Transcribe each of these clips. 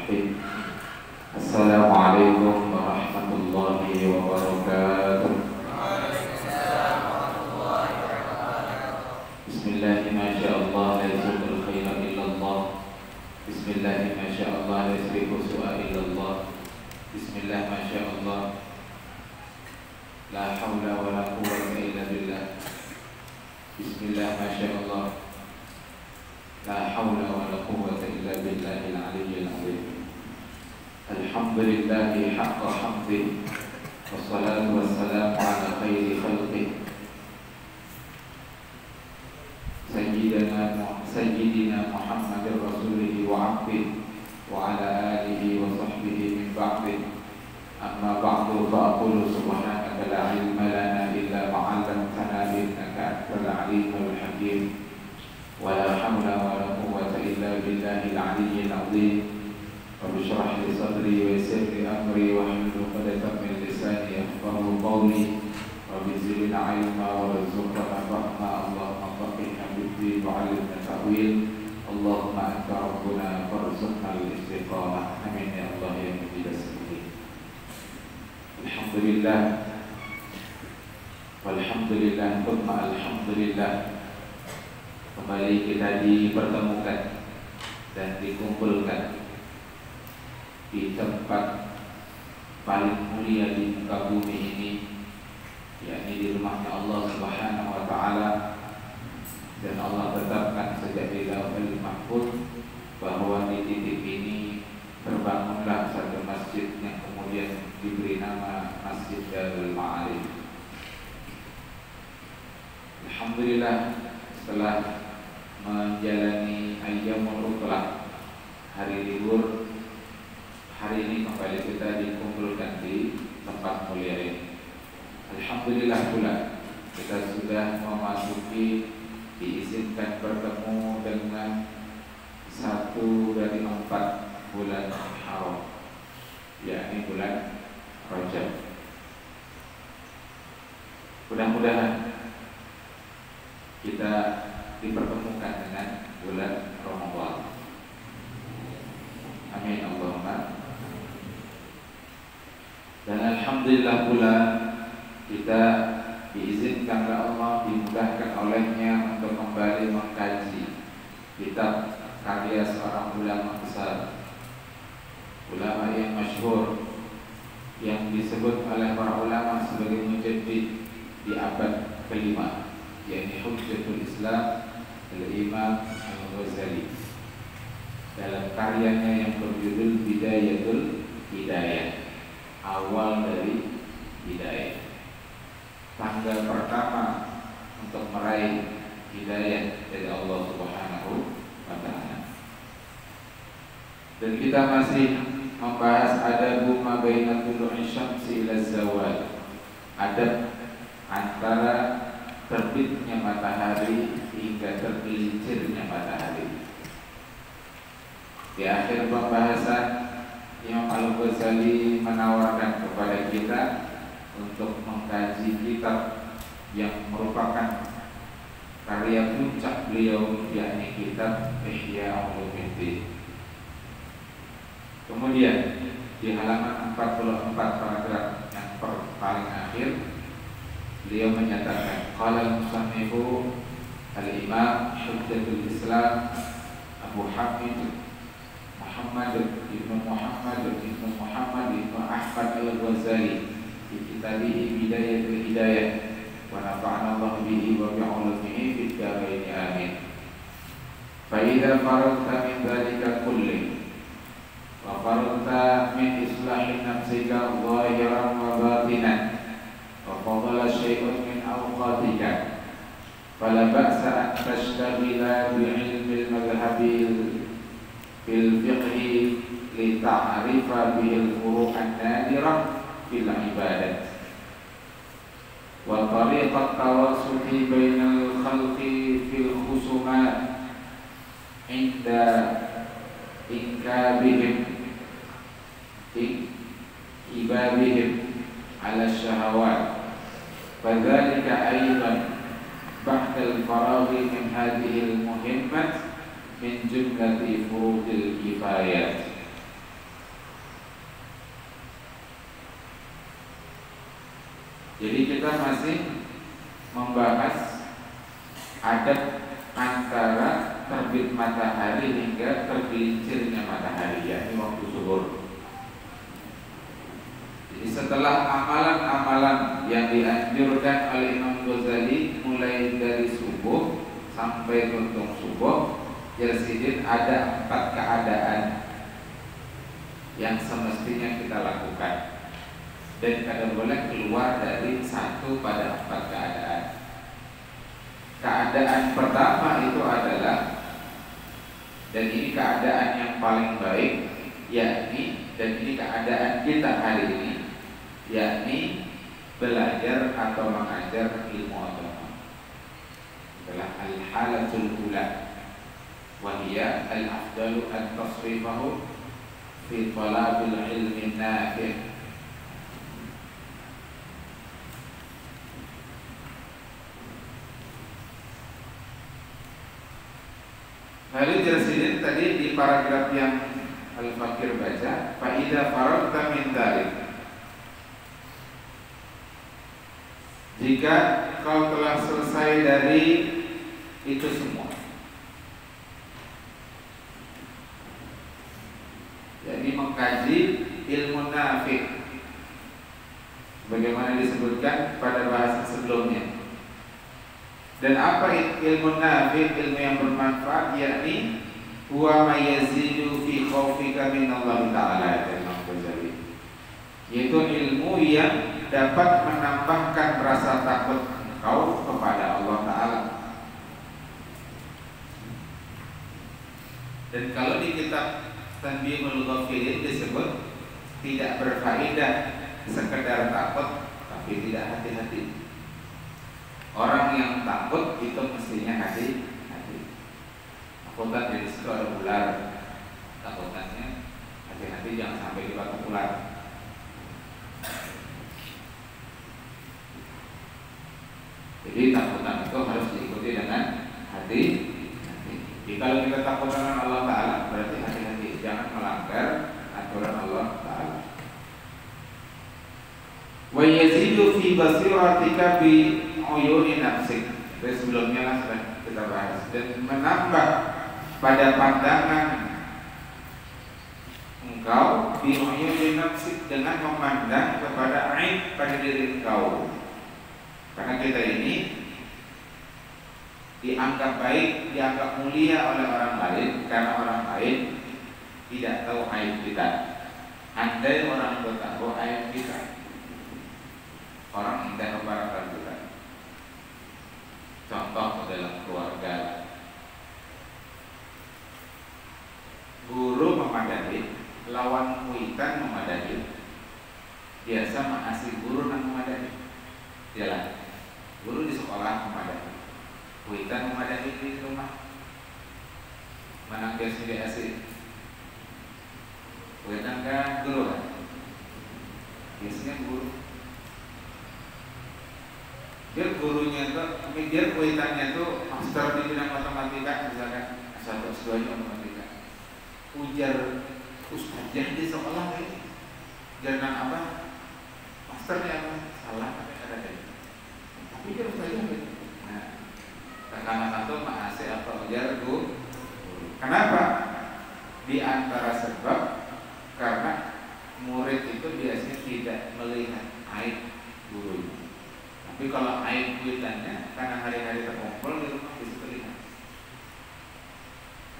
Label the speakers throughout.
Speaker 1: Bismillahirrahmanirrahim. Assalamualaikum warahmatullahi wabarakatuh. Bismillahi masyaallah la yuzul khaira illallah. Bismillahi masyaallah la yusrifu su'a illallah. Bismillah masyaallah la haula wa la quwwata illa billah. Bismillah masyaallah la haula wa la quwwata illa billahil aliyyil azim. Alhamdulillahi haqqa hamdih, wassalatu wassalamu ala khairi khalqih, Sayyidina Muhammadir Rasulih wa abdih, wa ala alihi wa sahbihi min ba'dih. Amma ba'du, fa'aqulu subhanaka la ilma lana illa ma'allamtana innaka antal alimul hakim. Wa la hawla wa la quwwata illa billahil aliyyil azim. Rabbi shrah li sadri wa yassir li amri wa hlul 'uqdatam min lisani yafqahu qawli. Rabbi zidna ilma wa rzuqna fahma. Allahumma faqihna fid-din wa 'allimna ta'wil. Allahumma anta rabbuna farzuqna al-istiqamah. Amin ya Allah ya mujidas salihin. Alhamdulillah, walhamdulillah, thumma alhamdulillah. Kembali kita dipertemukan dan dikumpulkan di tempat paling mulia di muka bumi ini, yakni di rumahnya Allah Subhanahu wa Ta'ala. Dan Allah tetapkan sejak di Lauhul Mahfuz bahwa di titik ini terbangunlah satu masjid yang kemudian diberi nama Masjid Darul Ma'arif. Alhamdulillah, setelah menjalani ayyamul ukhra, hari libur, hari ini kembali kita dikumpulkan di tempat mulia ini. Alhamdulillah pula kita sudah memasuki, diizinkan bertemu dengan satu dari 4 bulan haram, yakni bulan Rajab. Mudah-mudahan kita dipertemukan dengan bulan Ramadan. Amin Allahumma. Dan alhamdulillah pula kita diizinkan oleh Allah, dimudahkan olehnya untuk kembali mengkaji kitab karya seorang ulama besar, ulama yang masyhur, yang disebut oleh para ulama sebagai mujaddid di abad kelima, yakni Hujjatul Islam Al-Imam Al-Ghazali, dalam karyanya yang berjudul Bidayatul Hidayah, awal dari hidayah, tangga pertama untuk meraih hidayah dari Allah Subhanahu wa Ta'ala. Dan kita masih membahas adabu ma baina tulu'i syamsi ila zawal, adab antara terbitnya matahari hingga tergelincirnya matahari. Di akhir pembahasan, Imam Al-Ghazali menawarkan kepada kita untuk mengkaji kitab yang merupakan karya puncak beliau, yakni kitab Ihya Ulumuddin. Kemudian di halaman 44 paragraf yang paling akhir, beliau menyatakan qala al-musannifu al-imam Hujjatul Islam Abu Hamid Muhammad ibn Muhammad ibn Ahmad al-Ghazali fi kitabih Bidayatul Hidayah, wa nafa'ana Allah bihi wa bi'ulumihi fid dharain amin. Fa idza faragta min dzalika kulli wa faragta min islahi nafsika zahiran wa batinan wa fadala syai'un min awqatika fala ba'sa an tashtagila bi'ilmi al-madhhabi fil fiqhi li ta'rifa bihil furu' an-nadirah fil ibadat wa tariqat tawassuti bainal khalqi fil khusumat inda inkabihim ala syahawat. Fadzalika aidan ba'da al-faraghi min hadhihi al-muhimmat min jumlati furudil kifayat. kita masih membahas adab antara terbit matahari hingga tergelincirnya matahari, yakni waktu zuhur. Jadi setelah amalan-amalan yang dianjurkan oleh Imam Ghazali mulai dari subuh sampai tuntung subuh, Yazidin ada 4 keadaan yang semestinya kita lakukan, dan tidak boleh keluar dari satu pada 4 keadaan. Keadaan pertama itu adalah, dan ini keadaan yang paling baik, yakni, dan ini keadaan kita hari ini, yakni belajar atau mengajar ilmu agama. Adalah al-halatul ula, wa hiya al-afdalu an tasrifahu fi talabil ilmi nafi'. Lalu Yazidin tadi di paragraf yang Al-Fakir baca, fa idza faragta min dzalik, jika kau telah selesai dari itu semua, jadi mengkaji ilmu nafi', bagaimana disebutkan pada bahasa sebelumnya. Dan apa ilmu nafi', ilmu yang bermanfaat, yakni huwa ma yazidu fi khaufika min Allah Ta'ala, yaitu ilmu yang dapat menambahkan rasa takut engkau kepada Allah Ta'ala. Dan kalau di kitab Tanbihul Ghafilin disebut tidak berfaedah sekedar takut tapi tidak hati-hati. Orang yang takut itu mestinya hati-hati. Takutan dari situ ada ular, takutannya hati-hati jangan sampai dipatok ular. Jadi takutan itu harus diikuti dengan hati-hati. Jadi kalau kita takut dengan Allah Ta'ala, berarti hati-hati, jangan melanggar aturan Allah Ta'ala. Wa yazidu fi basiratika bi uyuni nafsik. Dari sebelumnya lah sudah kita bahas. Dan menambah pada pandangan engkau bi uyuni nafsik, dengan memandang kepada aib pada diri engkau. Karena kita ini dianggap baik, dianggap mulia oleh orang lain karena orang lain tidak tahu aib kita. Andai orang itu tahu aib kita, orang indah kebarakatan kita. Contoh dalam keluarga, guru memadai, lawan muitan memadai. Biasa mengasih guru nang memadai. Jalan, guru di sekolah memadai, muitan memadai di rumah. Mana biasa diasih? Muitan kan guru kan? Biasanya guru. Biar gurunya itu, biar kuitannya itu master di bidang matematika, misalkan S1 S2 matematika, ujar ustaznya di sekolah ini, jangan apa, masternya apa, salah tapi ada dari, tapi dia ustaznya gitu. Nah, karena satu mahasiswa atau ujar guru. Kenapa? Di antara sebab karena murid itu biasanya tidak melihat aib gurunya. Tapi kalau aib kuitannya, karena hari-hari terkumpul di rumah bisa terlihat.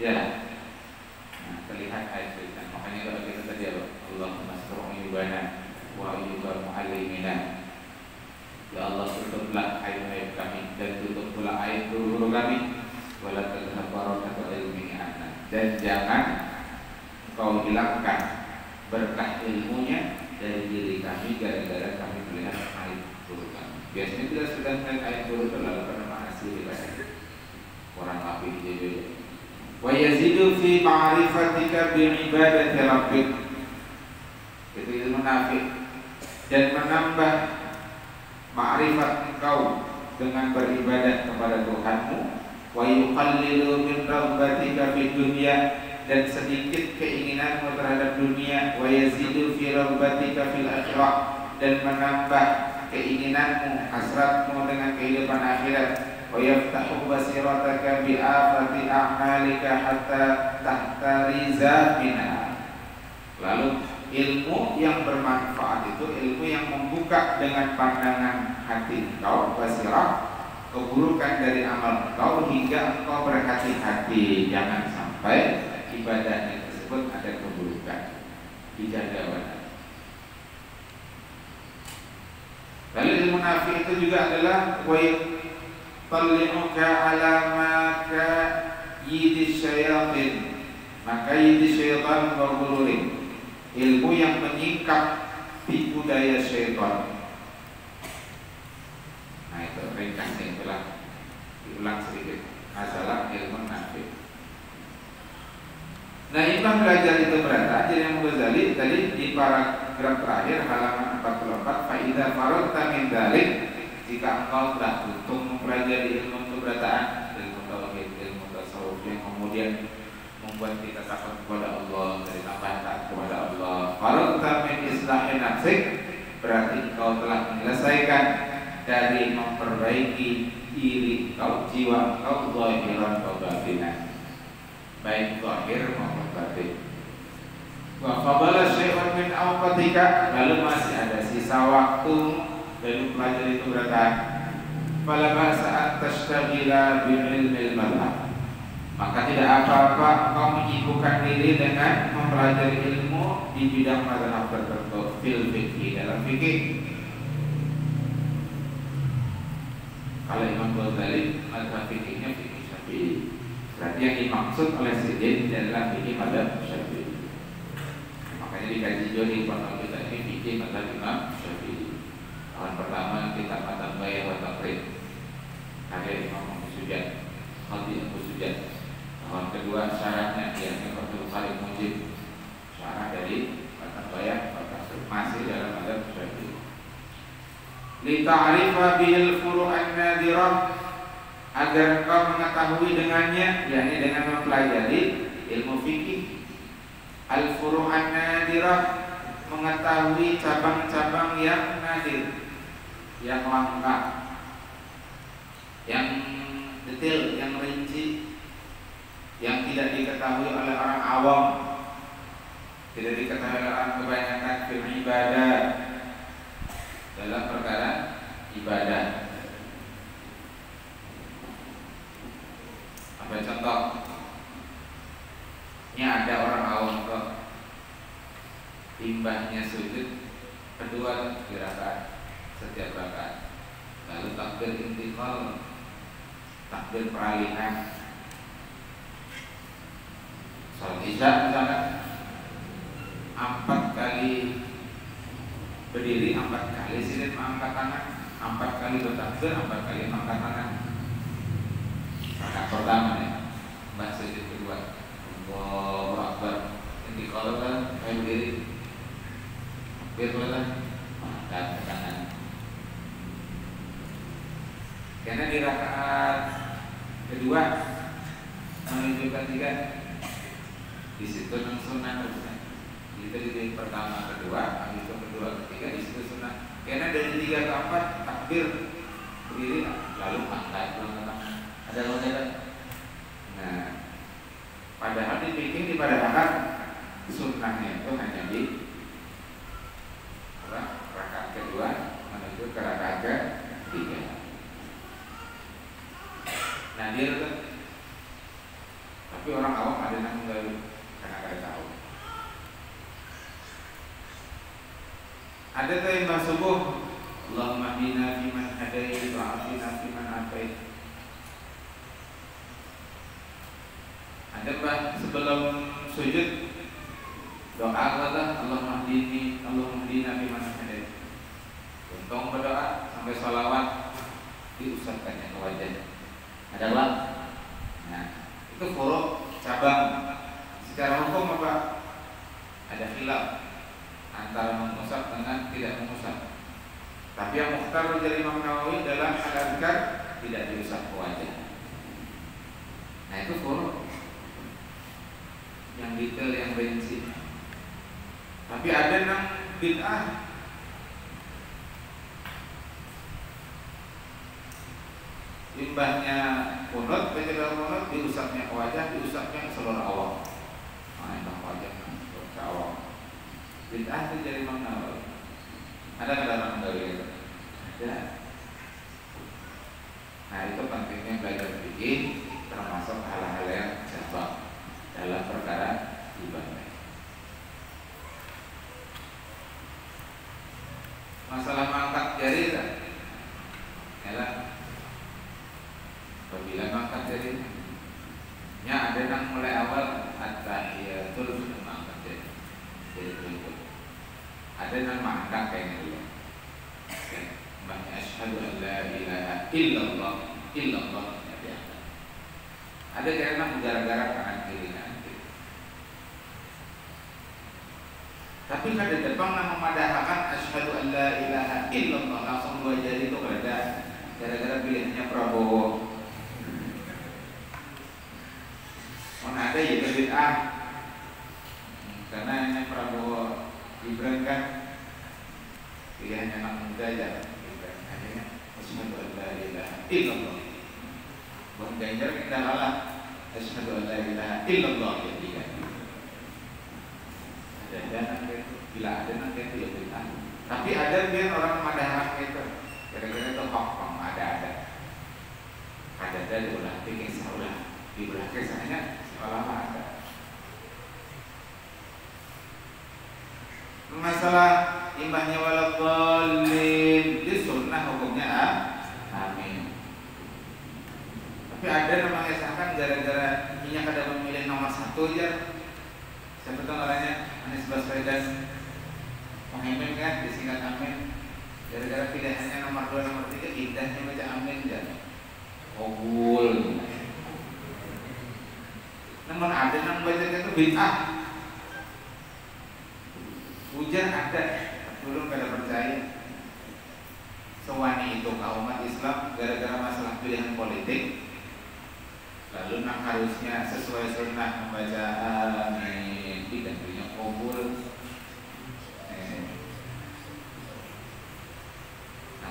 Speaker 1: Ya, nah, terlihat aib kuitan. Makanya kalau kita tadi Allahumma astur uyubana wa uyubal muallimina. Ya Allah, tutuplah aib-aib kami dan tutup pula aib guru-guru kami. Wala tadhhab barakatu ilmi anna. Dan jangan kau hilangkan berkah ilmunya dari diri kami gara-gara kami melihat aib guru kami. Biasanya kita sudah melihat ayat guru terlalu karena makasih dibaca orang api dijadikan. Wa yazidu fi ma'rifatika bi ibadati rabbik. Itu ilmu nafi'. Dan menambah ma'rifat engkau dengan beribadah kepada Tuhanmu. Wa yuqallilu min rabbatika fi dunya, dan sedikit keinginanmu terhadap dunia. Wa yazidu fi rabbatika fil akhirah, dan menambah keinginanmu, hasratmu dengan kehidupan akhirat. Wa yaftahu basirataka bi afati a'malika hatta tahtariza minha. Lalu ilmu yang bermanfaat itu ilmu yang membuka dengan pandangan hati engkau, basirah, keburukan dari amal engkau hingga engkau berhati-hati jangan sampai ibadahnya tersebut ada keburukan. Dijaga benar. Lalu ilmu nafi itu juga adalah wa talli'uka ala maka yidis syayatin, maka yidis syaitan wa ghulurin. Ilmu yang menyingkap tipu daya syaitan. Nah itu ringkasnya itulah, diulang sedikit masalah ilmu nafi. Nah Imam belajar itu berada jadi Imam Ghazali tadi di paragraf terakhir halaman 44, faida faragta min dzalik, jika engkau telah butuh mempelajari ilmu keberadaan, ilmu tauhid, ilmu tasawuf yang kemudian membuat kita takut kepada Allah, dari tambahan taat kepada Allah. Faragta min islahi nafsik, berarti engkau telah menyelesaikan dari memperbaiki diri engkau, jiwa engkau, zahiran wa batinan, baik zahir maupun batin. Wa fadala syai'un min awqatika, lalu masih ada sisa waktu dari pelajari keberadaan. Fala ba'sa an tashtagila bi ilmil madhab, maka tidak apa-apa engkau menyibukkan diri dengan mempelajari ilmu di bidang mazhab tertentu, fil fikih, dalam fikih. Kalau Imam Ghazali mazhab fikihnya fikih Syafi'i, berarti yang dimaksud oleh Sidin adalah fikih mazhab Syafi'i. Makanya dikaji juga di pondok kita ini fikih mazhab Imam Syafi'i. Tahun pertama kita mazhab Bayah wa Taqrib, ada Imam Abu Sujad, Qadhi Abu Sujad. Tahun kedua syaratnya yang Abdul Khalid Mujib, syarat dari mazhab Bayah wa Taqrib, masih dalam mazhab Syafi'i. Li ta'rifa bil furu'an nadirah, agar kau mengetahui dengannya, yakni dengan mempelajari ilmu fikih. Al-furu'an nadirah, mengetahui cabang-cabang yang nadir, yang langka, yang detail, yang rinci, yang tidak diketahui oleh orang awam, tidak diketahui oleh orang kebanyakan fil ibadah, dalam perkara ibadah. Ambil contoh, ini ada orang awam kok, timbahnya sujud kedua di rakaat, setiap rakaat, lalu takbir intiqal, takbir peralihan. Salat Isya misalkan 4 kali berdiri, 4 kali sirit mengangkat tangan, 4 kali bertakbir, 4 kali mengangkat tangan. Rakaat pertama ya, mbah sujud kedua, Allahu Akbar, intiqal kan, berdiri, berdoa, mengangkat tangan. Karena di rakaat kedua menuju ketiga, di situ sunnah harusnya. Itu di pertama, kedua, habis itu kedua, ketiga, di situ sunnah. Karena dari 3 ke 4 takbir berdiri, lalu angkat tangan. Ada lonjakan. Nah, padahal dipikir di pada rakaat sunnahnya itu hanya di rakaat kedua menuju ke rakaat ketiga. Nah dia itu, tapi orang awam ada yang menggali karena kada tahu. Ada yang subuh, Allahumma hdina fiman hadait wa afina fiman afait. Ada bah sebelum sujud doa kata Allahumma hdina fiman hadait. Untung berdoa sampai sholawat diusapkannya ke wajah. Adalah, nah itu furu' cabang. Secara hukum apa? Ada khilaf antara mengusap dengan tidak mengusap. Tapi yang mukhtar dari Imam Nawawi adalah al-azkar tidak diusap ke wajah. Nah itu furu' yang detail, yang rinci. Tapi ada yang bid'ah imbahnya kunut, baca kunut, diusapnya ke wajah, diusapnya ke seluruh awam. Nah, itu wajah ke awam. Bid'ah itu jadi mana? Ada orang dari itu? Ada. Nah, itu pentingnya belajar fikih, termasuk hal-hal yang jabak dalam perkara ibadah. Masalah mangkat jari tak? Yalah. Apabila mangkat jari, nya ada yang mulai awal at-tahiyatul sudah mangkat jari. Jadi berikut. Ada yang mangkat kayaknya dulu. Maknanya asyhadu an la ilaha illallah ya. Ada yang gara-gara kanan kiri nanti. Tapi kan di depan memadahkan asyhadu an la ilaha illallah langsung dua jari itu ada gara-gara pilihannya Prabowo. Mana ada ya bid'ah. Karena hanya Prabowo Gibran kan pilihannya anak muda aja. Akhirnya asyhadu an la ilaha illallah. Buat Ganjar kita kalah asyhadu an la ilaha illallah jadi kan. Ada nanti itu, bila ada nanti itu ya bid'ah. Tapi ada dia orang memadahkan itu. Kira-kira itu hak ada diulah bikin saulah di belah kisahnya sekolah ada. Masalah imbahnya waladhdallin di sunnah hukumnya amin. Tapi ada yang mengesahkan gara-gara minyak ada memilih nomor 1 aja. Siapa tahu orangnya Anies Baswedan Muhaimin kan disingkat amin. Gara-gara pilihannya nomor 2 nomor 3 indahnya baca amin aja. Obul. Namun ada yang baca itu bid'ah. Hujan ada, belum pada percaya. Sewani itu kaum umat Islam gara-gara masalah pilihan politik. Lalu nak harusnya sesuai sunnah membaca amin, tidak punya obul.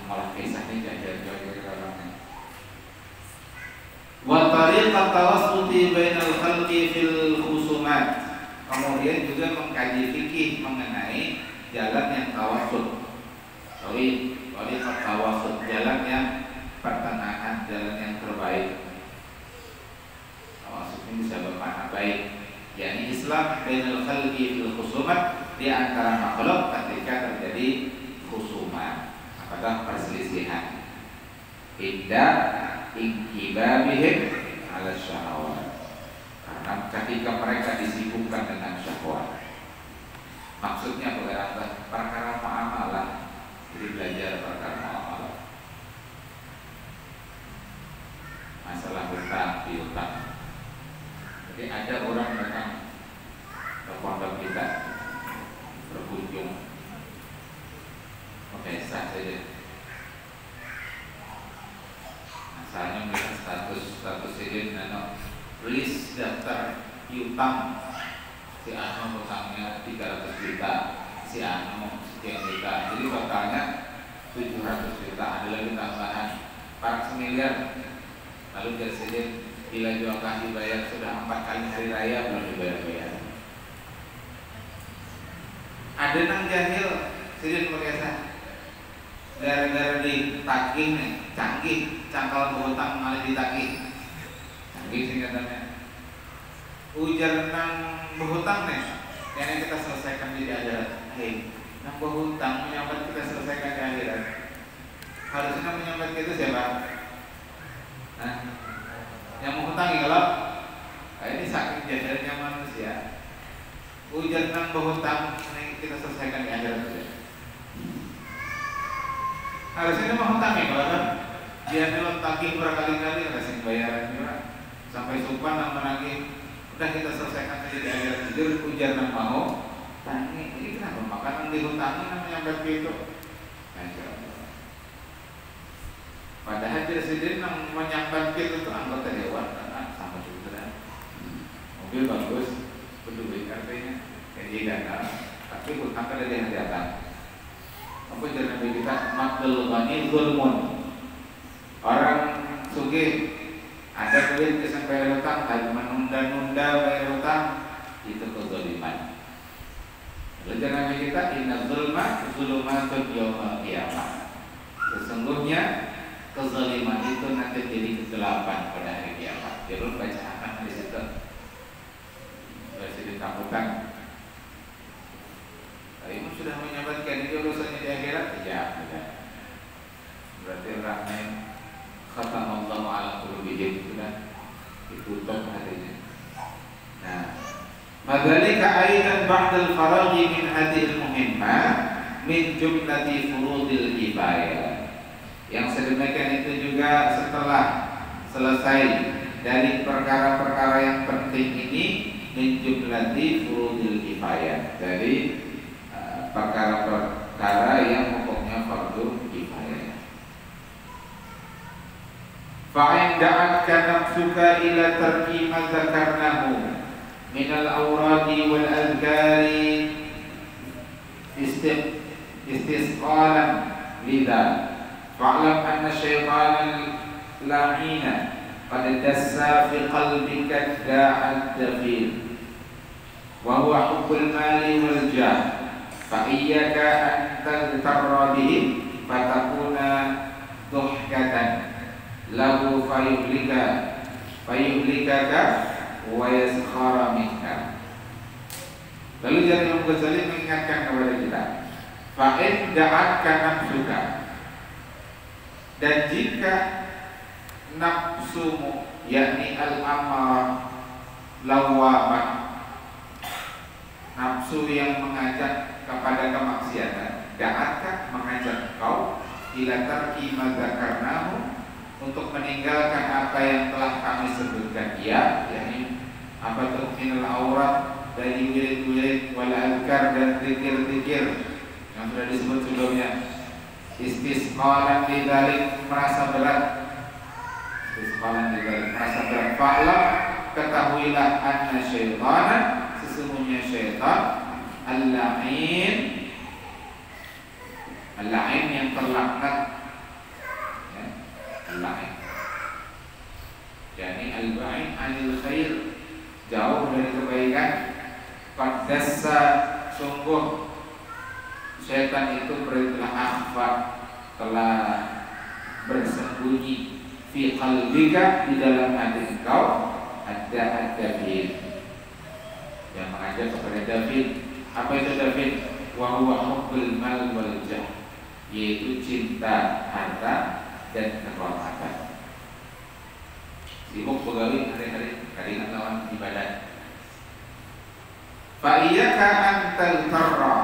Speaker 1: Malah kisahnya jajar-jajar orangnya. Wa tariqat tawassuti bainal khalqi fil khusumat. Kemudian juga mengkaji fikih mengenai jalan yang tawassut. Tariqat tawassut, jalan yang pertengahan, jalan yang terbaik. Tawassut ini bisa bermakna baik, yakni Islam bainal khalqi fil khusumat, di antara makhluk ketika terjadi khusumat atau perselisihan. Indah ingkibabihim ala syahwat, karena ketika mereka disibukkan dengan syahwat. Maksudnya perkara muamalah. Jadi belajar perkara muamalah. Masalah hutang piutang. Jadi ada orang datang ke pondok kita berkunjung, sah saja. Asalnya melihat status ini, list daftar piutang. Si Anu hutangnya 300 juta, si Anu sekian juta. Jadi totalnya 700 juta. Ada lagi tambahan 400 miliar. Lalu presiden bila jual kasih bayar sudah 4 kali hari raya belum dibayar-bayar. Ada nang jahil, presiden berkata gara-gara ditagih nih, canggih, cangkal berhutang malah ditagih. Canggih singkatannya. Ujar nang berhutang nih, yang kita selesaikan di akhirat. Hei, nang berhutang menyambat kita selesaikan di akhirat. Harusnya menyambat itu siapa? Nah, yang menghutangi kalau ini saking jahilnya manusia. Ujar nang berhutang nih kita selesaikan di akhirat saja. Harusnya mau hutang ya, kalau kan dia dulu tagih berkali-kali kasih bayaran juga sampai sumpah nang menagih. Udah kita selesaikan saja di akhirat tidur. Ujar nang mau tangi ini kenapa makanan dihutangi namanya begitu. Padahal presiden yang menyambat itu anggota dewan kan sama juga. Mobil bagus, berduit artinya jadi gagal, tapi hutang ada di hadapan. Apa jangan kita makhlul ghani zulmun. Orang sugih, ada duit kesan bayar hutang, tapi menunda-nunda bayar hutang, itu kezaliman. Lalu jangan kita inna zulma zulumatun yawmal qiyamah. Sesungguhnya kezaliman itu nanti jadi kegelapan pada hari kiamat. Jangan baca akan di situ. Masih ditakutan. Ini sudah menyebutkan itu urusannya di akhirat. Ya, tidak. Berarti rahmat khatamallahu ala qulubihim, sudah ditutup hatinya. Nah, madzalika aidan ba'dal faraghi min hadhil muhimmah min jumlati furudil kifayah. Yang sedemikian itu juga setelah selesai dari perkara-perkara yang penting ini, min jumlati furudil kifayah, dari perkara-perkara yang pokoknya fardu kifayah. Fa'in da'atka nafsuka ila tarki ma dzakarnahu min al-awradi wal azkari istisqalan lidha fa'lam anna syaitanal la'ina qad dassa fi qalbika da'ad dafir wa huwa hubbul mali wal jah fa iyyaka an taghtarra bihi fatakuna dhuhkatan lahu fayuhlikaka wa yaskhara minka. Lalu Imam Ghazali mengingatkan kepada kita, fa'in da'atka nafsuka, dan jika nafsumu yakni al-amarah lawwamah, nafsu yang mengajak kepada kemaksiatan, da'atka mengajak kau ila tarki ma dzakarnahu, untuk meninggalkan apa yang telah kami sebutkan, yakni apa itu minal aurat, dari wirid-wirid wal azkar dan zikir-zikir yang sudah disebut sebelumnya. Istisqalan lidzalik, merasa berat. Istisqalan lidzalik, merasa berat. Fa'lam, ketahuilah anna syaitana, sesungguhnya syaitan al-la'in, al-la'in yang terlaknat, ya, al-la'in, yakni al-ba'in anil khair, jauh dari kebaikan. Qad dassa, sungguh syaitan itu telah akhfa, telah bersembunyi, fi qalbika, di dalam hati engkau, ada David, yang mengajak kepada David. Apa itu David? Wa huwa hubbul mal wal jah, yaitu cinta harta dan kehormatan. Sibuk begawi hari-hari, kadang lawan ibadah. Fa iyyaka an taltarra,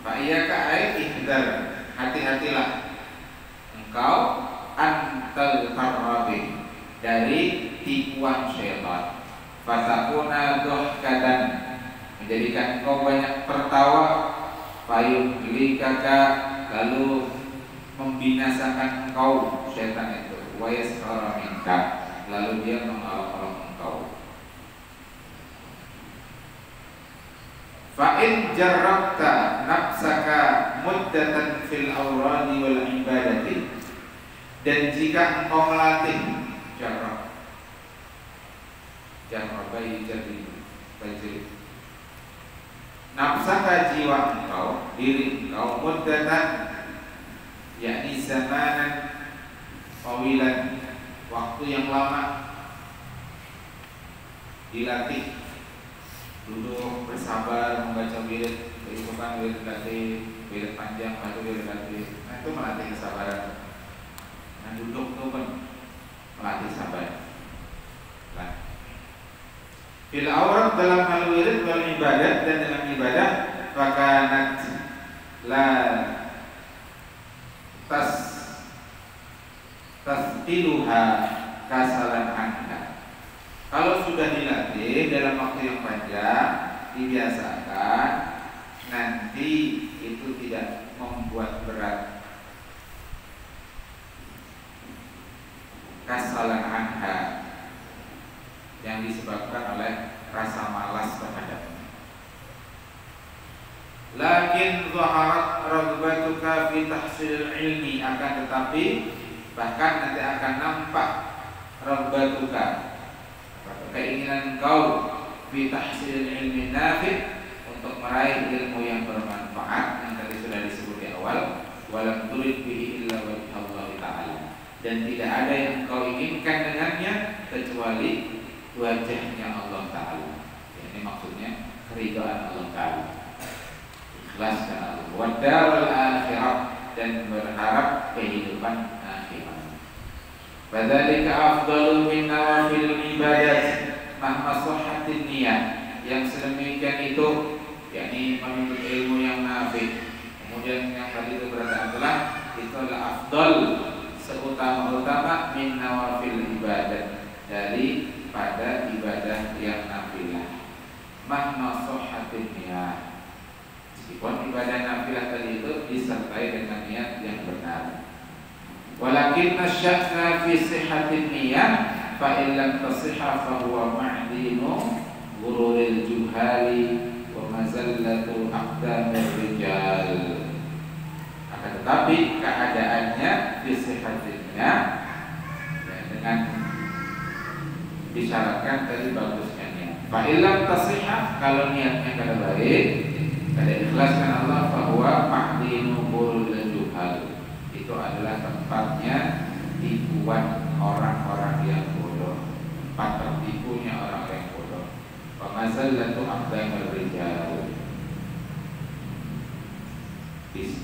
Speaker 1: fa iyyaka ay ihdar, hati-hatilah engkau, an taltarra dari tipuan syaitan. Fatakuna dhuhkatan, menjadikan engkau banyak tertawa. Fayuhlikaka, lalu membinasakan engkau syaitan itu. Wa yaskhara minka, lalu dia mengolok-olok engkau. Fa'in jarrabta nafsaka muddatan fil awradi wal ibadati, dan jika engkau melatih, jarrab bayi jadi nafsaka, jiwa engkau, diri engkau, muddatan yakni zamanan tawilan, waktu yang lama, dilatih, duduk bersabar membaca wirid, itu kan wirid latih, wirid panjang, atau wirid latih, nah itu melatih kesabaran. Nah duduk itu pun melatih sabar. Nah, fil aurat, dalam hal wirid wal ibadat, dan dalam ibadah, fakanat la tasqiluha kasalan anha. Kalau sudah dilatih dalam waktu yang panjang, dibiasakan, nanti itu tidak membuat berat. Kasalan anha, yang disebabkan oleh rasa malas terhadapnya. Lakin zaharat raghbatuka fi tahsil ilmi, akan tetapi Bahkan nanti akan nampak rabbatuka, keinginan kau fi tahsil ilmi nafi', untuk meraih ilmu yang bermanfaat yang tadi sudah disebut di awal, walam turid bihi illa wajh Allah ta'ala, dan tidak ada yang kau inginkan dengannya kecuali wajahnya Allah Ta'ala. Ini maksudnya keridhaan Allah Ta'ala, ikhlas karena Allah, wadarul akhirah, dan berharap kehidupan akhirat. Badzalika afdalu min nawafil ibadat mahma sahhatin niyat. Yang sedemikian itu yakni menuntut ilmu yang nafi'. Kemudian yang tadi itu berarti adalah itu adalah afdal, seutama-utama min nawafil ibadat, dari pada ibadah yang nafilah. Mahma sahhatin niyat, meskipun ibadah nafilah tadi itu disertai dengan niat yang benar. Walakin nasya'na fi sihhatin niyat fa illam tasihha fa huwa ma'dinu ghururil juhali wa mazallatu aqdamir rijal. Akan tetapi keadaannya fi sihhatin niyat, dengan disyaratkan tadi bagusnya niat. Fa illam tasihha, kalau niatnya kada baik, kada ikhlas karena Allah, fa huwa ma'dinu ghururil juhal, itu adalah tempatnya tipuan orang-orang yang bodoh, tempat tertipunya orang yang bodoh. Wa mazallatu aqdamir rijal,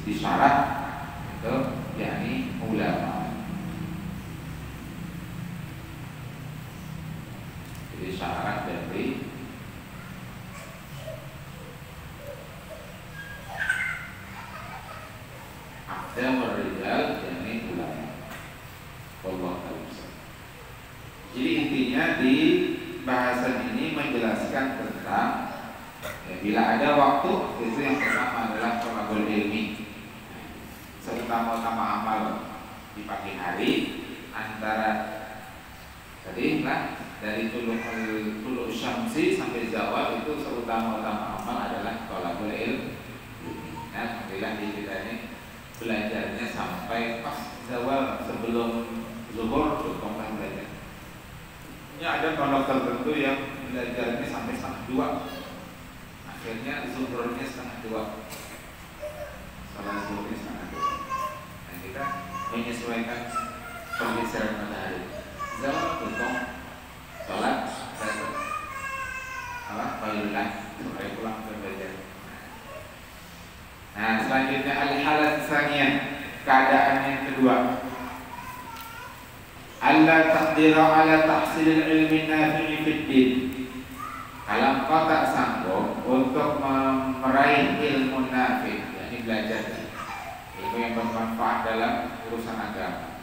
Speaker 1: disyarat itu yakni ulama. Jadi syarat dari aqdamir rijal yakni ulama. Wallahu a'lam. Jadi intinya di bahasan ini menjelaskan tentang bila ada waktu, itu yang pertama adalah thalabul ilmi, seutama-utama amal di pagi hari, antara tadi lah dari tulu syamsi sampai zawal, itu seutama-utama amal adalah thalabul ilmi. Nah, alhamdulillah di kita ini belajarnya sampai pas zawal, sebelum zuhur cukup belajar. Ini ada pondok tertentu yang belajarnya sampai 1:30, akhirnya zuhurnya 1:30, salat zuhurnya 1:30. Nah, kita menyesuaikan pergeseran matahari. Zawal tutup, salat Alhamdulillah, supaya pulang ke belajar. Nah, selanjutnya al-halat tsaniyah, keadaan yang kedua, alla taqdira ala tahsil ilmi nafi'i fid din. Kalau kau tak sanggup untuk meraih ilmu nafi', yakni belajar ilmu yang bermanfaat dalam urusan agama,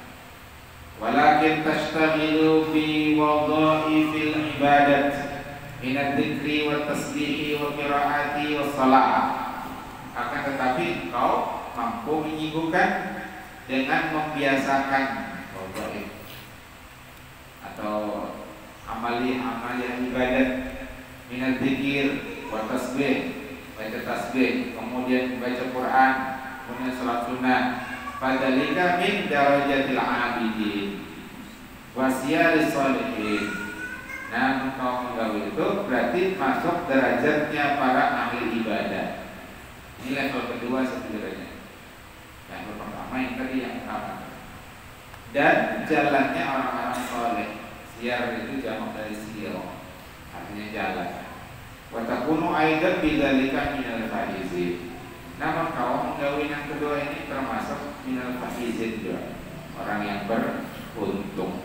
Speaker 1: walakin tashtaghilu bi wadha'ifil ibadat min adz-dzikri wa tasbihi wa qiraati wa shalah, akan tetapi kau mampu menyibukkan dengan membiasakan wadha'if atau amalia ibadat, minat dzikir wa tasbih, baca tasbih, kemudian baca Quran, kemudian salat sunnah. Fadzalika min darajatil abidin wa siyaris sholihin. Nah, kau menggawe itu berarti masuk derajatnya para ahli ibadah. Ini level kedua sebenarnya. Level pertama yang tadi yang pertama. Dan jalannya orang-orang soleh. Siyar itu jamak dari siro, artinya jalan. Wa takunu aidan bidzalika minal faizin. Namun kau menggawe yang kedua ini termasuk minal faizin juga, orang yang beruntung.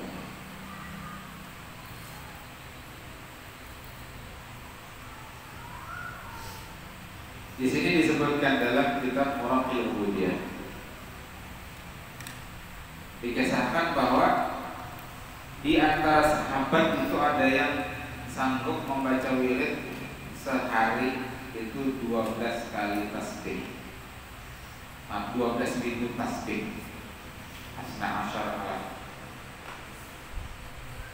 Speaker 1: Di sini disebutkan dalam kitab Muraqil Ubudiyah, dikisahkan bahwa di antara sahabat itu ada yang sanggup membaca wirid sehari itu 12 kali tasbih, 12.000 tasbih, asna asyar alam,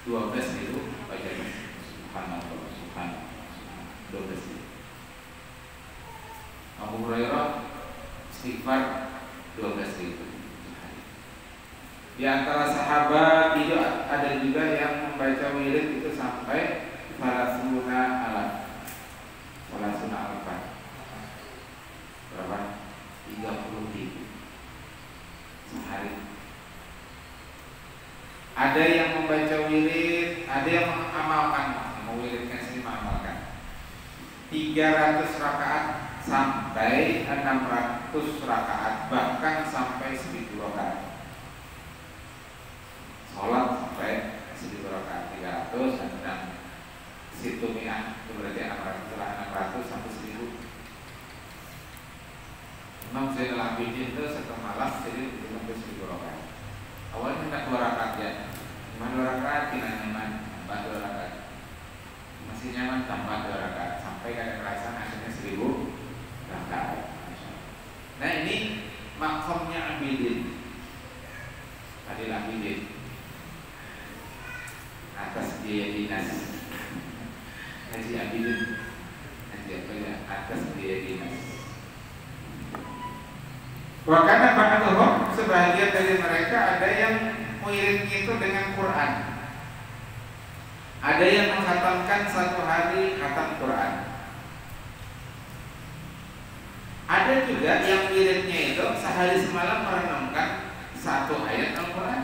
Speaker 1: 12.000 baca subhanallah, subhanallah, 12.000. Abu Hurairah istighfar 12.000 sehari. Di antara sahabat itu ada juga yang membaca wirid itu sampai salasuna alfan. Berapa? 30.000 sehari. Ada yang membaca wirid, ada yang mengamalkan, mewiridkan sendiri mengamalkan 300 rakaat sampai 600 rakaat, bahkan sampai 1000 rakaat. Sholat sampai 1000 rakaat 300 dan situ mi'ah itu berarti 600 sampai 1000. Imam Zainal Abidin itu satu malam jadi itu sampai 1000 rakaat. Awalnya hendak 2 rakaat ya, cuma 2 rakaat tidak nyaman, tambah 2 rakaat, masih nyaman tambah 2 rakaat, sampai kadang rasa akhirnya 1000 rakaat. Nah ini makomnya Abidin, Adil Abidin, atas biaya dinas. Haji Abidin, haji apa ya, atas biaya dinas. Wakana ba'duhum, sebagian dari mereka ada yang wirid itu dengan Quran. Ada yang menghatamkan 1 hari khatam Quran. Ada juga yang wiridnya itu sehari semalam merenungkan 1 ayat Al-Quran.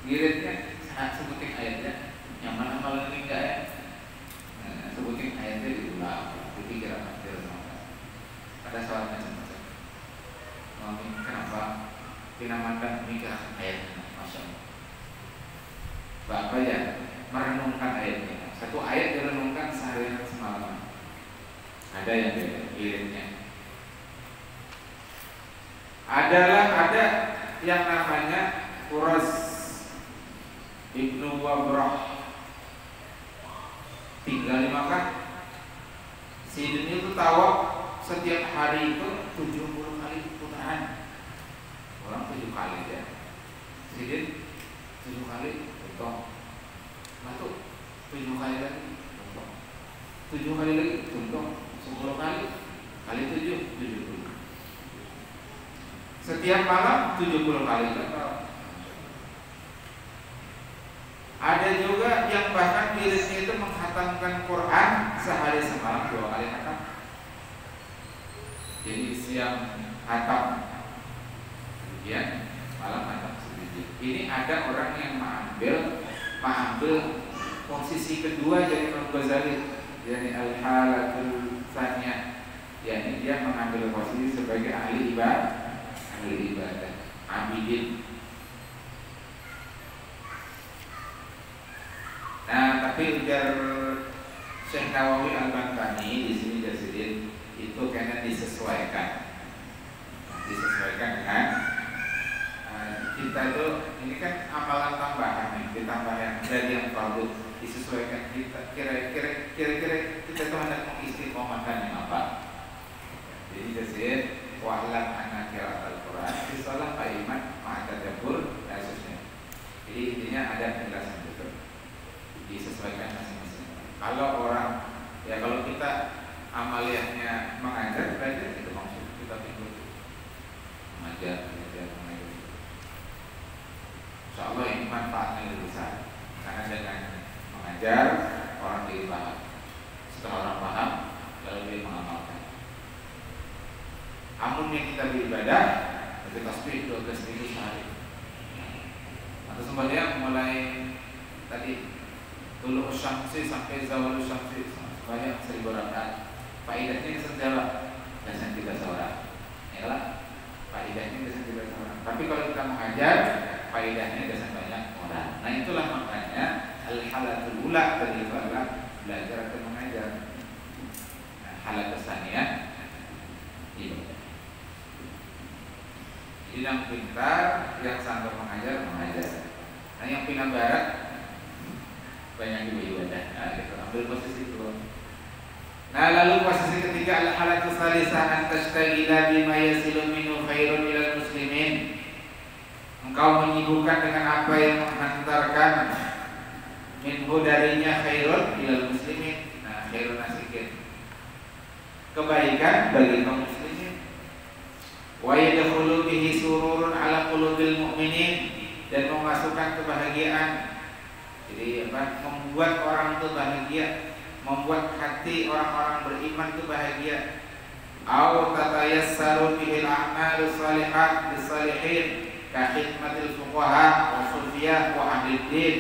Speaker 1: Wiridnya sebutin ayatnya, yang mana kalau ini enggak ya, sebutin ayatnya diulang, dipikir apa ada soal macam-macam. Kenapa dinamakan mikir ayatnya? Masya Allah. Bapak ya merenungkan ayatnya. 1 ayat direnungkan sehari semalam. Ada yang wiridnya. Ada yang namanya Uras Ibnu Wabrah, tinggal di Makkah. Sidin itu tawaf setiap hari itu 70 kali putaran. Orang 7 kali ya. Sidin 7 kali potong. Masuk 7 kali lagi potong. 7 kali lagi potong. 10 kali 7 70. Setiap malam 70 kali potong. Ada juga yang bahkan wiridnya itu menghatamkan Quran sehari semalam 2 kali khatam. Jadi siang khatam, kemudian malam khatam sedikit. Ini ada orang yang mengambil posisi kedua dari Imam Ghazali, yakni al-halatul tsaniyah, yakni dia mengambil posisi sebagai ahli ibadah, abidin. Nah, tapi ujar Syekh Nawawi Al-Bantani di sini jasirin itu karena disesuaikan dengan kita itu. Ini kan amalan tambahan nih, ditambah yang dari yang fardu, disesuaikan kita. Kira-kira kita tuh hendak mengistiqomahkan yang apa? Jadi jasirin wa'lam anna qira'at al-Quran bisalah qa'iman ma'atadabur kasusnya. Jadi intinya ada penjelasan itu, disesuaikan masing-masing. Kalau orang ya, kalau kita amaliyahnya mengajar, belajar itu maksud kita ikut mengajar. Insya Allah ini manfaatnya lebih besar, karena dengan mengajar orang jadi paham. Setelah orang paham, lalu dia mengamalkan. Amun yang kita beribadah, lebih tasbih 12.000 sehari. Atau sebenarnya mulai tadi dulu syamsi sampai zawal syamsi sebanyak 1000 rakaat. Faedahnya sejarah dasar 3 seorang. Yalah, faedahnya dasar 3 seorang. Tapi kalau kita mengajar, faedahnya dasar banyak orang. Nah itulah makanya al-halatul ula tadi itu adalah belajar atau mengajar. Nah, halatul tsaniyah ibadah. Jadi yang pintar, yang sanggup mengajar. Nah yang pintar barat banyak juga ibadah. Nah, gitu. Ambil posisi itu. Nah lalu posisi ketiga al-halatu tsalisah an tashtagila bima yasilu minhu khairun ilal muslimin. Engkau menyibukkan dengan apa yang menghantarkan minhu darinya khairun ilal muslimin. Nah khairun nasikin, kebaikan bagi kaum muslimin. Wa yadkhulu bihi sururun ala qulubil mu'minin, dan memasukkan kebahagiaan. Jadi membuat orang itu bahagia, membuat hati orang-orang beriman itu bahagia. Au tatayassaru bihil a'malu shalihat bis-salihin ka khidmatil fuqaha wa sufiyah wa ahli din,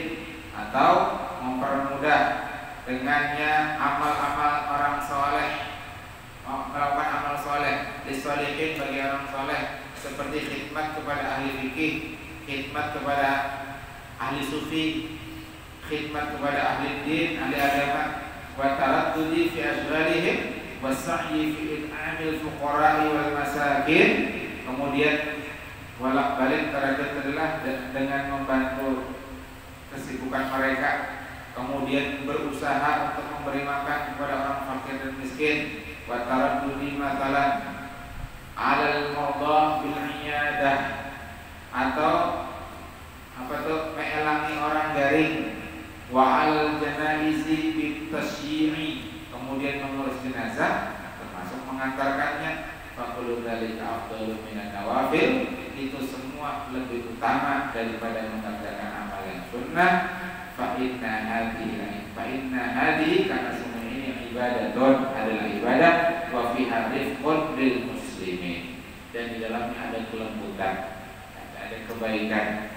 Speaker 1: atau mempermudah dengannya amal-amal orang soleh, melakukan amal soleh dis-salihin bagi orang soleh, seperti khidmat kepada ahli fikih, khidmat kepada ahli sufi, khidmat kepada ahli din, ahli agama, wa taraddudi fi ashghalihim wasa'yi fi it'amil fuqara'i wal masakin. Kemudian bolak-balik derajat adalah dengan membantu kesibukan mereka, kemudian berusaha untuk memberi makan kepada orang fakir dan miskin. Wa taraddudi matalan 'alal mardha bil 'iyadah, atau meelangi orang garing, wa al janaizi bit tasyyi'i, kemudian mengurus jenazah termasuk mengantarkannya. Faqulu dzalika afdalu minan nawafil, itu semua lebih utama daripada mengerjakan amal yang sunnah. Fa inna hadhihi karena semua ini ibadatun, adalah ibadah, wa fiha rifqun lil muslimin, dan di dalamnya ada kelembutan, ada kebaikan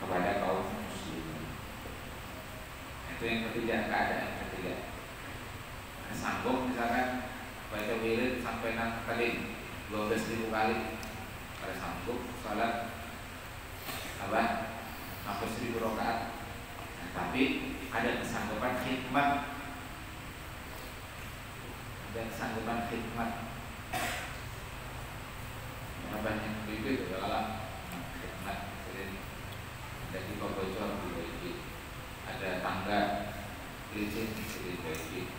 Speaker 1: kepada kaum muslimin. Itu yang ketiga, keadaan yang ketiga. Sanggup misalkan baca wirid sampai 6 kali, 12.000 kali, ada sanggup salat sampai 1000 rakaat. Tapi ada kesanggupan khidmat, banyak itu adalah khidmat. Ada di bocor dibaiki, ada tangga licin dibaiki,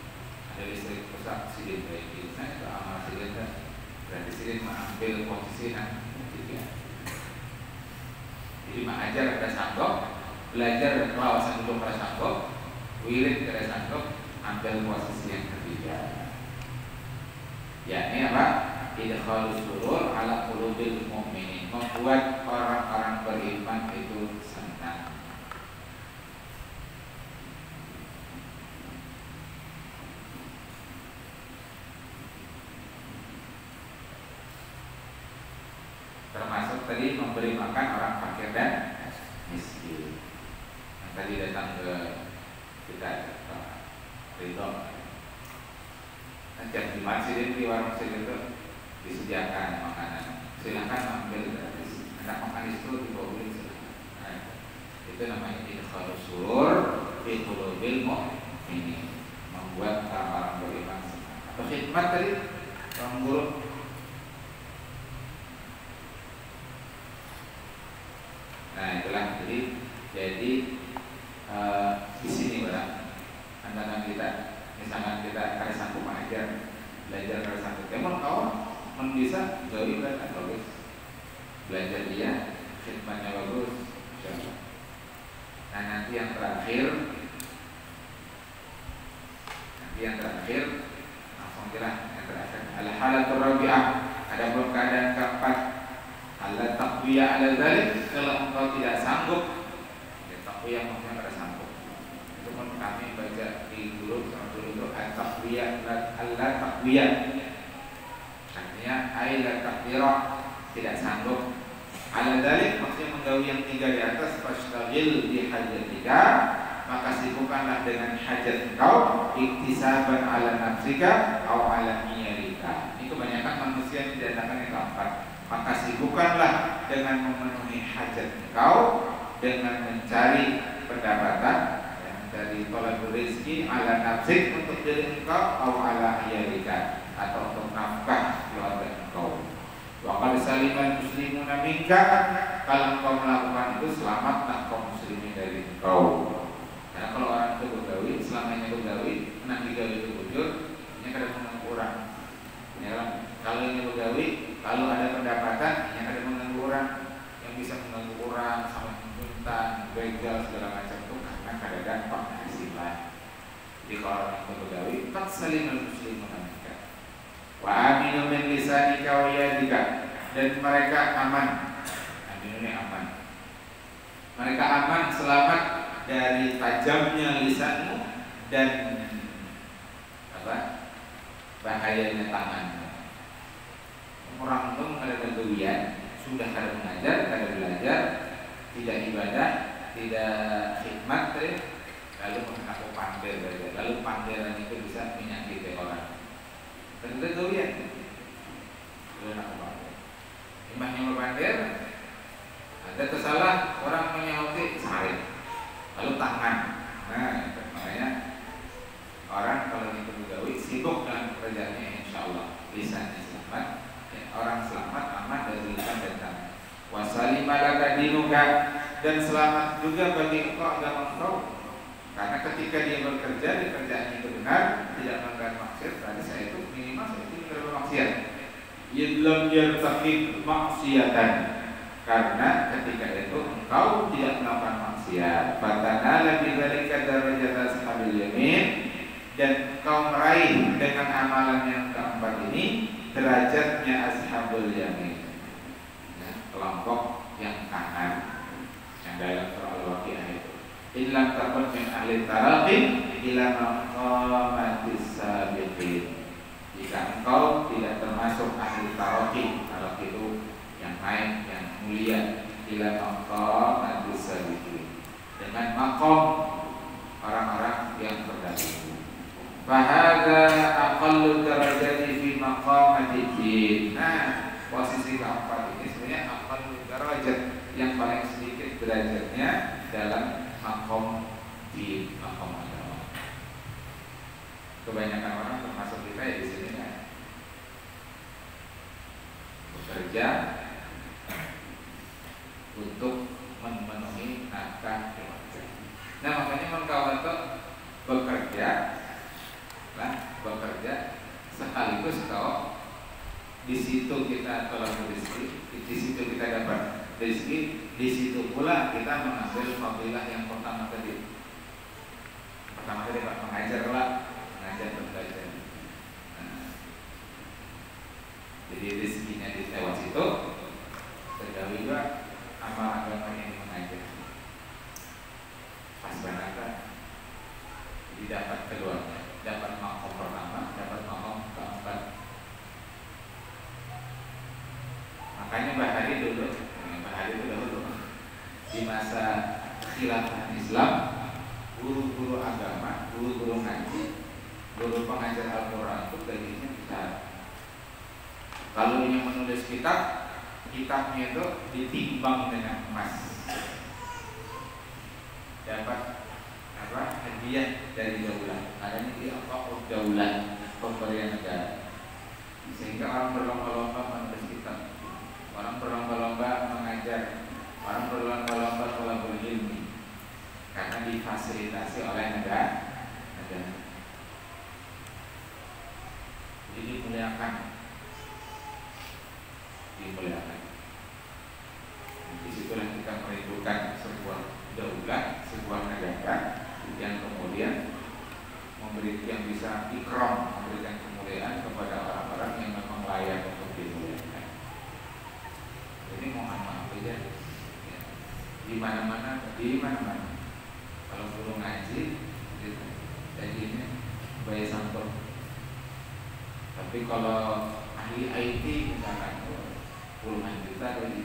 Speaker 1: ada listrik rusak dibaiki. Nah itu amal sidin, berarti sidin mengambil posisi yang ketiga. Jadi mengajar ada sanggup, belajar wawasan dulu pada sanggup, wirid ada sanggup, ambil posisi yang ketiga. Yakni apa? Idkhalus surur ala qulubil mu'minin, membuat orang-orang beriman itu senang. Termasuk tadi memberi makan orang fakir dan miskin. Yang tadi datang ke kita Ridho, jam 5 sidin di warung sidin itu disediakan makanan, silakan ambil gratis. Anak makan itu dibawa beli silakan. Nah, itu namanya idkhalus surur fi qulubil mu'minin, membuat orang-orang beriman senang. Atau khidmat tadi, orang guru. Nah itulah, jadi di sini antara kita, misalkan kita kada sanggup mengajar, belajar kada sanggup, emang kau bisa gawe kan bagus, belajar dia, khidmatnya bagus, insyaallah. Nah nanti yang terakhir langsung jelas yang terakhir. Al-halatur rabi'ah, ada pun keadaan keempat, Allah taqwiyah ala dzalik, kalau engkau tidak sanggup, ya taqwiyah maksudnya kada sanggup. Itu pun kami baca di guru sama dulu itu at-taqwiyah, Allah taqwiyah. Artinya la taqdirah, tidak sanggup. Ala dzalik maksudnya menggawi yang tiga di atas, fastagil bi hajatika, maka sibukkanlah dengan hajat engkau, iktisaban ala nafsika au ala niyarika. Ini kebanyakan manusia yang diadakan yang keempat. Maka sibukkanlah dengan memenuhi hajat engkau, dengan mencari pendapatan, mencari thalabul rizki ala nafsik, untuk diri engkau, au ala iyalika, atau untuk nafkah keluarga engkau. Wa qad salimal muslimuna minka, kalau engkau melakukan itu selamatlah kaum muslimin dari engkau. Karena kalau orang itu begawi, selamanya begawi, menang digawi itu bujur, ini kadang mengganggu orang. Ya, kalau ini begawi, kalau ada pendapatan, yang ada mengganggu orang, yang bisa mengganggu orang, sama menguntan, begal, segala macam itu, karena kadang dampak penghasilan. Jadi kalau orang itu begawi, qad salimal muslimuna minka, wa aminu min lisanika wa yadika, dan mereka aman. Aminu ini aman. Mereka aman, selamat dari tajamnya lisanmu dan bahayanya tangan. Orang itu mengadakan kegiatan, sudah kada mengajar, kada belajar, tidak ibadah, tidak khidmat, lalu mengaku pander saja. Lalu panderan itu bisa menyakiti orang. Dan itu kegiatan. Lalu nak pander. Imamnya berpander, ada tersalah orang menyauti sari, lalu tangan. Nah, makanya orang kalau itu begawi sibuk dengan pekerjaannya, insya Allah lisannya selamat. Orang selamat aman dari lisan dan tangan. Wasalimaka dinuka, dan selamat juga bagi engkau agama engkau, karena ketika dia bekerja di kerjaan itu benar, tidak melanggar maksiat, berarti saya itu minimal saya itu tidak bermaksiat. Yadlam yartakib maksiatan, karena ketika itu engkau tidak melakukan maksiat. Fatanala bidzalika darajat ashabil yamin, dan engkau meraih dengan amalan yang keempat ini derajatnya ashabul yamin, ya, kelompok yang kanan yang dalam surah Al-Waqiah itu. Illam takun min ahli taraqi ila maqamatis sabiqin, jika engkau tidak termasuk ahli taraqi, taraqi itu yang naik, yang mulia, ila maqamatis sabiqin, dengan maqam orang-orang yang terdahulu. Fahada aqallu darajati fi maqamati din. Nah, posisi keempat ini sebenarnya aqallu darajat, yang paling sedikit derajatnya dalam maqam din, maqam agama. Kebanyakan orang termasuk kita ya di sini kan, bekerja untuk memenuhi nafkah keluarga. Nah, makanya mengkawan itu bekerja sekaligus kalau di situ kita telah rezeki, di situ kita dapat rezeki, di situ pula kita mengambil fadilah yang pertama tadi. Pertama tadi Pak mengajar dan belajar. Nah, jadi rezekinya di lewat situ, terjadi juga amal agama yang mengajar. Pas banget kan? Jadi dapat keduanya. Dapat makom pertama, dapat makom keempat. Makanya Bahari dulu di masa khilafah Islam, guru-guru agama, guru-guru ngaji, guru pengajar Al-Quran itu gajinya besar. Kalau yang menulis kitabnya itu ditimbang dengan emas, dapat hadiah dari daulah, adanya di daulah, pemberian negara, sehingga orang berlomba-lomba menulis kitab, orang berlomba-lomba mengajar, orang berlomba-lomba thalabul ilmi, karena difasilitasi oleh negara. Jadi dimuliakan. Disitulah kita merindukan sebuah daulah, sebuah negara yang kemudian yang bisa ikram, memberikan kemuliaan kepada orang-orang yang memang layak untuk dimuliakan. Jadi mohon maaf aja, ya. Di mana-mana. Kalau guru ngaji, gitu, gajinya bayar sampel. Tapi kalau ahli IT misalkan puluhan juta gaji.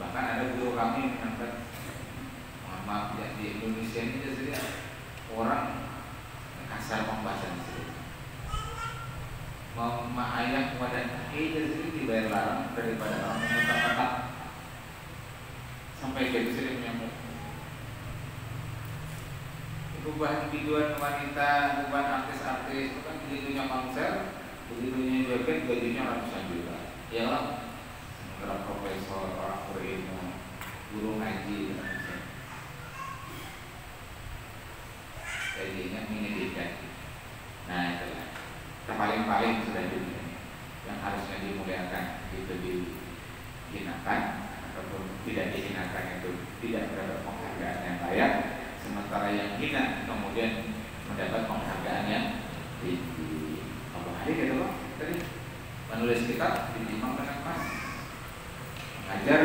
Speaker 1: Bahkan ada guru kami mengangkat, maaf ya, di Indonesia ini jadi orang kasar pembahasan sih. Mau ayah wadah jadi dibayar larang daripada orang mengotak-otak sampai jadi sering menyambut. Perubahan videoan wanita, perubahan artis-artis itu kan begitunya konser, begitunya joget, gajinya ratusan juta. Ya lah, orang profesor, orang berilmu, guru ngaji, gajinya menyedihkan. Nah itulah, paling sudah dunia yang harusnya dimuliakan itu dihinakan, ataupun tidak dihinakan itu tidak mendapat penghargaan yang layak. Sementara yang hina kemudian mendapat penghargaan yang tinggi. Apa hari gitu loh tadi menulis kitab ditimbang dengan emas, mengajar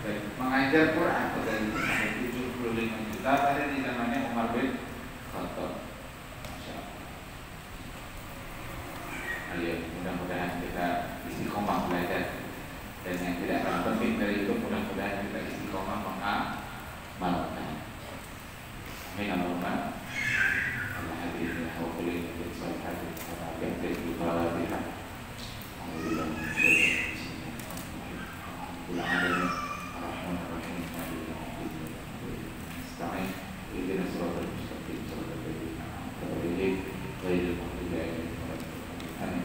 Speaker 1: Dan mengajar Quran dari sampai 75 juta pada di zamannya Umar bin Khattab. Masya Allah. Ayo, mudah-mudahan kita istiqomah belajar. Dan yang tidak kalah penting dari itu, mudah-mudahan kita istiqomah mengamalkan. Amin Allahumma. Allah hadirnya wa kulli min salihati wa bi'ati al-fatiha. Alhamdulillah. Alhamdulillah. Ar-Rahmanir-Rahim. Ista'in ihdina siratal mustaqim siratal ladzina an'amta 'alaihim ghairil maghdubi 'alaihim waladdallin.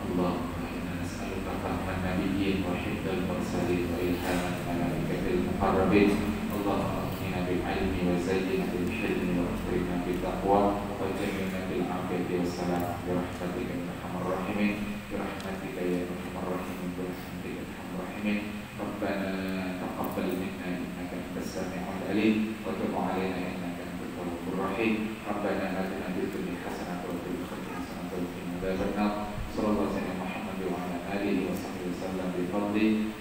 Speaker 1: Allahumma inna nas'aluka fahman nabiyyin wa hifdzal mursalin wa ilhaman malaikatil muqarrabin. Allahumma aghfirna bil ilmi wa zayyina bil hilmi wa akrimna bit taqwa wa jammilna bil afiyati was salam bi rahmatika ya arhamar rahimin bi rahmatika ya arhamar rahimin bi rahmatika ya arhamar rahimin. Rabbana taqabbal minna innaka antas sami'ul alim wa tub 'alaina innaka antat tawwabur rahim. Rabbana atina fid dunya hasanatan wa fil akhirati hasanatan wa qina adzabannar. Sallallahu alaihi wa sallam wa ala alihi wa sahbihi wasallam bi fadli